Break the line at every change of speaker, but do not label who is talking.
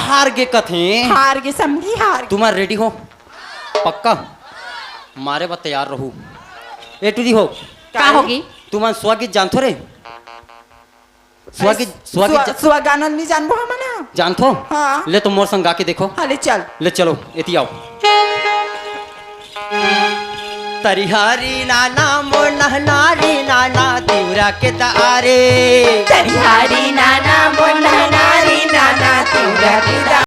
हार गे कथे
हार गे समझी हार
तुम्हार रेडी हो पक्का मारे बा तैयार रहू ए टू दी हो
का होगी
तुम्हार स्वगीत जानथो रे स्वगीत
स्वगानन नहीं जानबो हमना
जानथो
हाँ।
ले तो मोर संग गा के देखो
हाले चल
ले चलो एती आओ तरिहारी नाना मोर नहनारी नाना तिवरा के तारे
तरिहारी नाना मोर नहनारी नाना तिवरा के